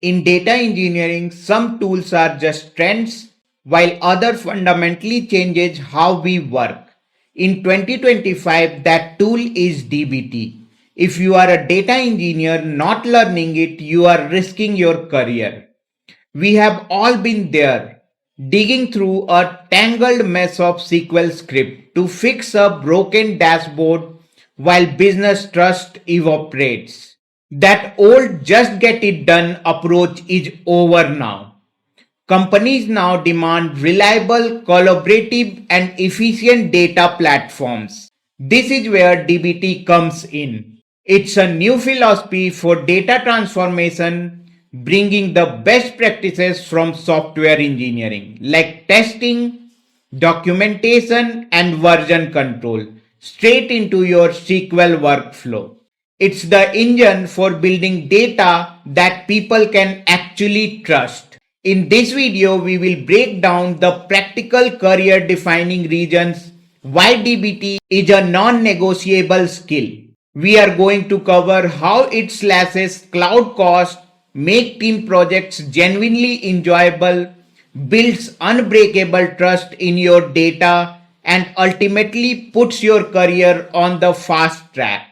In data engineering, some tools are just trends, while others fundamentally changes how we work. In 2025, that tool is DBT. If you are a data engineer not learning it, you are risking your career. We have all been there, digging through a tangled mess of SQL script to fix a broken dashboard while business trust evaporates. That old just get it done approach is over now. Companies now demand reliable, collaborative, and efficient data platforms. This is where DBT comes in. It's a new philosophy for data transformation, bringing the best practices from software engineering like testing, documentation, and version control straight into your SQL workflow. It's the engine for building data that people can actually trust. In this video, we will break down the practical career defining reasons why DBT is a non-negotiable skill. We are going to cover how it slashes cloud cost, make team projects genuinely enjoyable, builds unbreakable trust in your data, and ultimately puts your career on the fast track.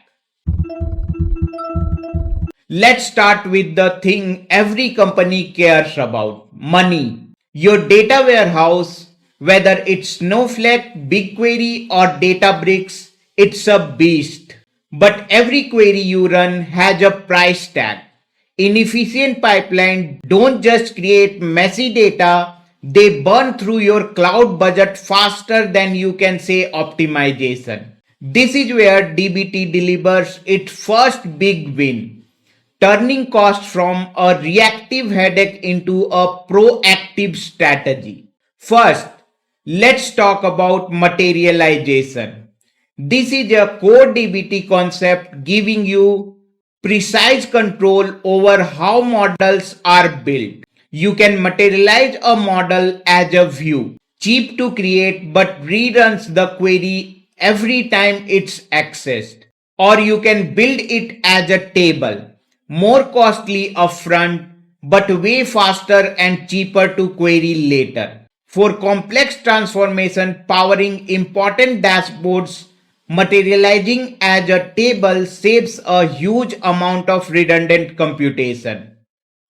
Let's start with the thing every company cares about: money. Your data warehouse, whether it's Snowflake, BigQuery, or Databricks, it's a beast. But every query you run has a price tag. Inefficient pipelines don't just create messy data, they burn through your cloud budget faster than you can say optimization. This is where DBT delivers its first big win, turning costs from a reactive headache into a proactive strategy. First, let's talk about materialization. This is a core DBT concept giving you precise control over how models are built. You can materialize a model as a view, cheap to create but reruns the query every time it's accessed. Or you can build it as a table, more costly upfront but way faster and cheaper to query later. For complex transformation powering important dashboards, materializing as a table saves a huge amount of redundant computation.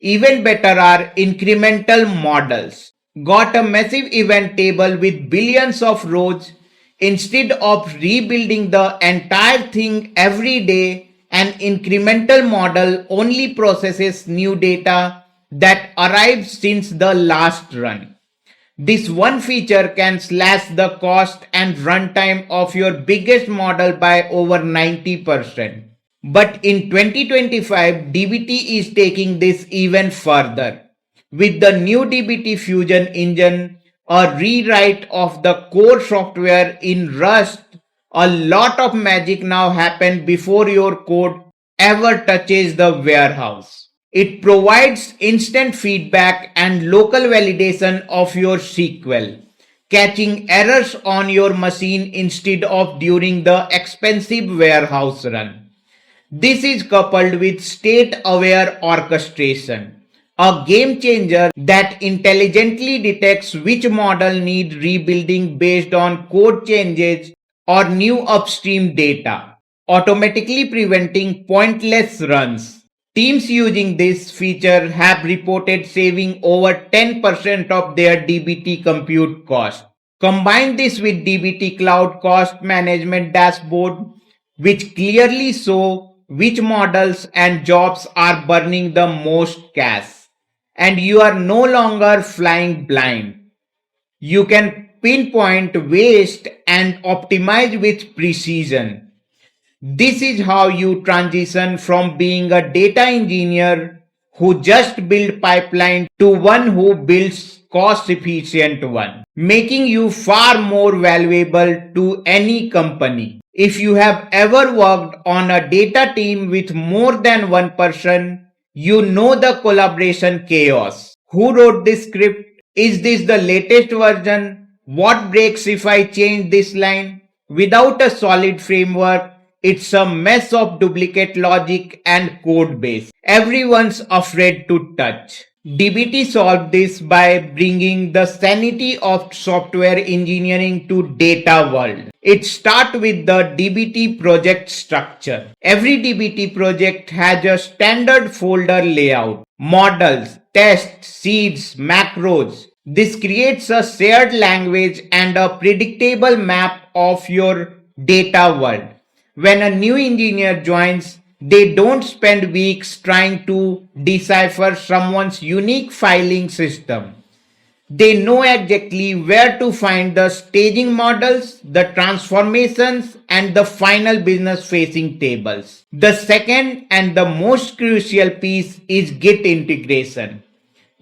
Even better are incremental models. Got a massive event table with billions of rows. Instead of rebuilding the entire thing every day, an incremental model only processes new data that arrives since the last run. This one feature can slash the cost and runtime of your biggest model by over 90%. But in 2025, DBT is taking this even further. With the new DBT Fusion engine, a rewrite of the core software in Rust, a lot of magic now happens before your code ever touches the warehouse. It provides instant feedback and local validation of your SQL, catching errors on your machine instead of during the expensive warehouse run. This is coupled with state-aware orchestration, a game changer that intelligently detects which model needs rebuilding based on code changes or new upstream data, automatically preventing pointless runs. Teams using this feature have reported saving over 10% of their DBT compute cost. Combine this with DBT Cloud Cost Management Dashboard, which clearly show which models and jobs are burning the most cash. And you are no longer flying blind. You can pinpoint waste and optimize with precision. This is how you transition from being a data engineer who just build pipeline to one who builds cost efficient one, making you far more valuable to any company. If you have ever worked on a data team with more than one person, you know the collaboration chaos. Who wrote this script? Is this the latest version? What breaks if I change this line? Without a solid framework, It's a mess of duplicate logic and code base. Everyone's afraid to touch. DBT solved this by bringing the sanity of software engineering to data world. It starts with the DBT project structure. Every DBT project has a standard folder layout, models, tests, seeds, macros. This creates a shared language and a predictable map of your data world. When a new engineer joins, they don't spend weeks trying to decipher someone's unique filing system. They know exactly where to find the staging models, the transformations, and the final business facing tables. The second and the most crucial piece is Git integration.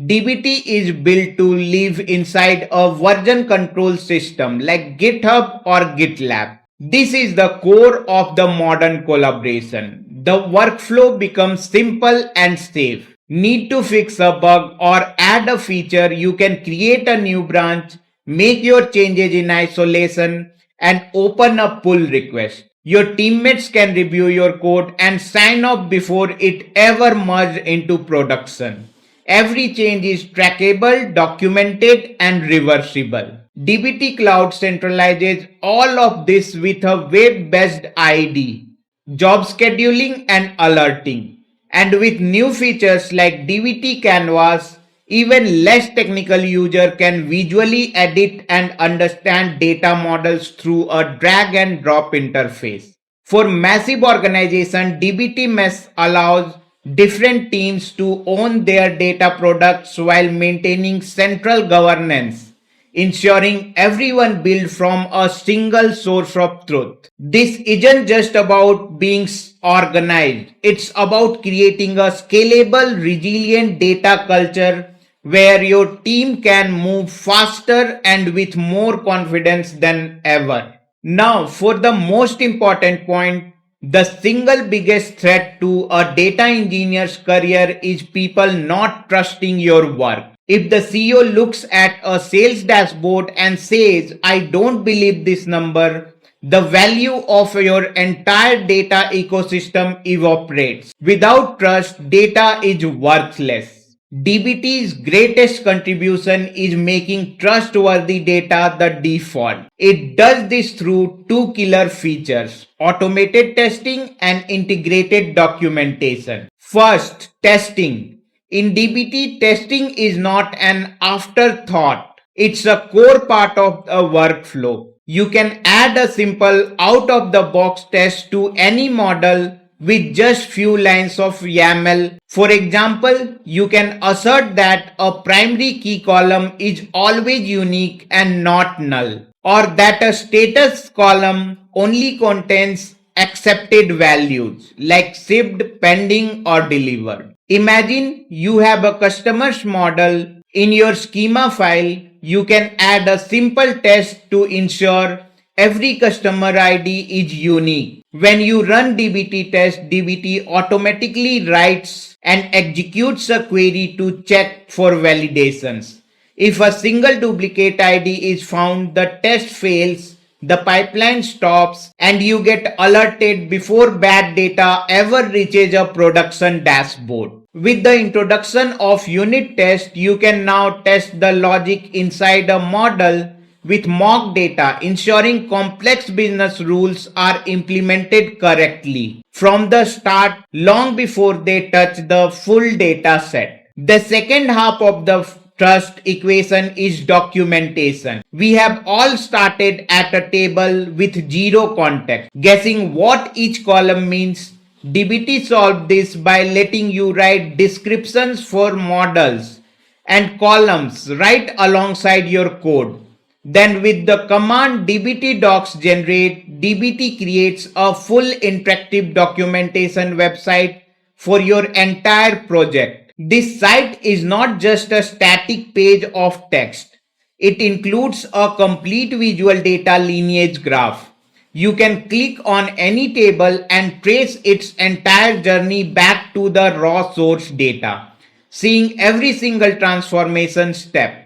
DBT is built to live inside a version control system like GitHub or GitLab. This is the core of the modern collaboration. The workflow becomes simple and safe. Need to fix a bug or add a feature, you can create a new branch, make your changes in isolation, and open a pull request. Your teammates can review your code and sign off before it ever merges into production. Every change is trackable, documented, and reversible. DBT Cloud centralizes all of this with a web-based ID, job scheduling, and alerting. And with new features like DBT Canvas, even less technical user can visually edit and understand data models through a drag and drop interface. For massive organization, DBT Mesh allows different teams to own their data products while maintaining central governance, ensuring everyone builds from a single source of truth. This isn't just about being organized, it's about creating a scalable, resilient data culture where your team can move faster and with more confidence than ever. Now, for the most important point, the single biggest threat to a data engineer's career is people not trusting your work. If the CEO looks at a sales dashboard and says, I don't believe this number, the value of your entire data ecosystem evaporates. Without trust, data is worthless. DBT's greatest contribution is making trustworthy data the default. It does this through two killer features: automated testing and integrated documentation. First, testing. In DBT, testing is not an afterthought. It's a core part of the workflow. You can add a simple out-of-the-box test to any model with just few lines of YAML. For example, you can assert that a primary key column is always unique and not null, or that a status column only contains accepted values like shipped, pending, or delivered. Imagine you have a customer's model in your schema file. You can add a simple test to ensure every customer ID is unique. When you run DBT test, DBT automatically writes and executes a query to check for validations. If a single duplicate ID is found, the test fails, the pipeline stops, and you get alerted before bad data ever reaches a production dashboard. With the introduction of unit test, you can now test the logic inside a model with mock data, ensuring complex business rules are implemented correctly from the start, long before they touch the full data set. The second half of the trust equation is documentation. We have all started at a table with zero context, guessing what each column means. DBT solved this by letting you write descriptions for models and columns right alongside your code. Then with the command dbt docs generate, DBT creates a full interactive documentation website for your entire project. This site is not just a static page of text. It includes a complete visual data lineage graph. You can click on any table and trace its entire journey back to the raw source data, seeing every single transformation step.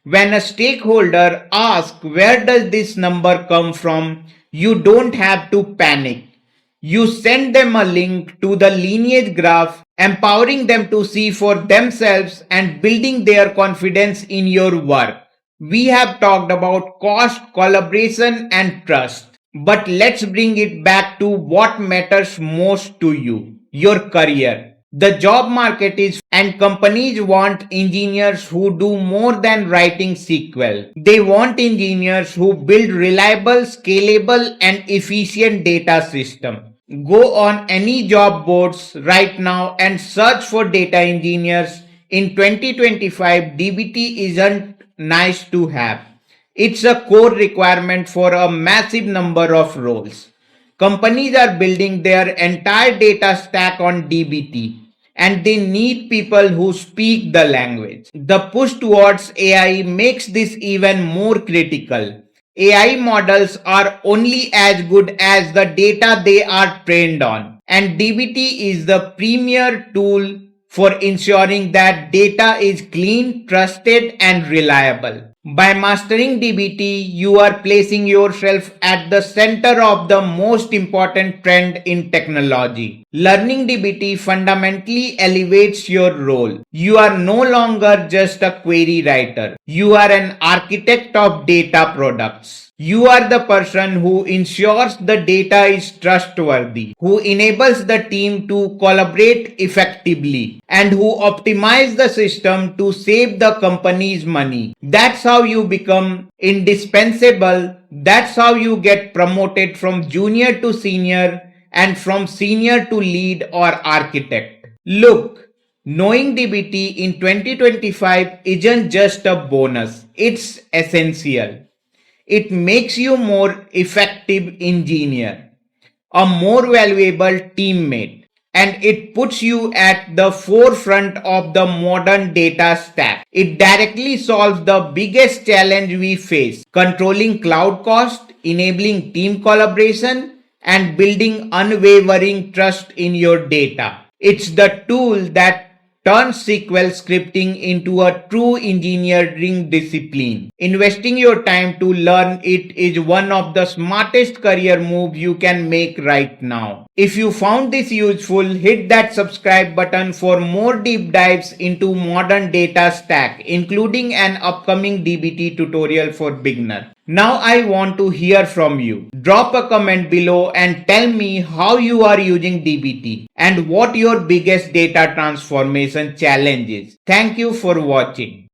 When a stakeholder asks, where does this number come from? You don't have to panic. You send them a link to the Lineage graph, empowering them to see for themselves and building their confidence in your work. We have talked about cost, collaboration, and trust. But let's bring it back to what matters most to you, your career. The job market is, and companies want engineers who do more than writing SQL. They want engineers who build reliable, scalable, and efficient data system. Go on any job boards right now and search for data engineers. In 2025, DBT isn't nice to have. It's a core requirement for a massive number of roles. Companies are building their entire data stack on DBT and they need people who speak the language. The push towards AI makes this even more critical. AI models are only as good as the data they are trained on, and DBT is the premier tool for ensuring that data is clean, trusted, and reliable. By mastering DBT, you are placing yourself at the center of the most important trend in technology. Learning DBT fundamentally elevates your role. You are no longer just a query writer. You are an architect of data products. You are the person who ensures the data is trustworthy, who enables the team to collaborate effectively, and who optimize the system to save the company's money. That's how you become indispensable. That's how you get promoted from junior to senior and from senior to lead or architect. Look, knowing DBT in 2025 isn't just a bonus, it's essential. It makes you more effective engineer, a more valuable teammate, and it puts you at the forefront of the modern data stack. It directly solves the biggest challenge we face: controlling cloud cost, enabling team collaboration, and building unwavering trust in your data. It's the tool that turns SQL scripting into a true engineering discipline. Investing your time to learn it is one of the smartest career moves you can make right now. If you found this useful, hit that subscribe button for more deep dives into modern data stack, including an upcoming DBT tutorial for beginner. Now I want to hear from you. Drop a comment below and tell me how you are using DBT and what your biggest data transformation challenge is. Thank you for watching.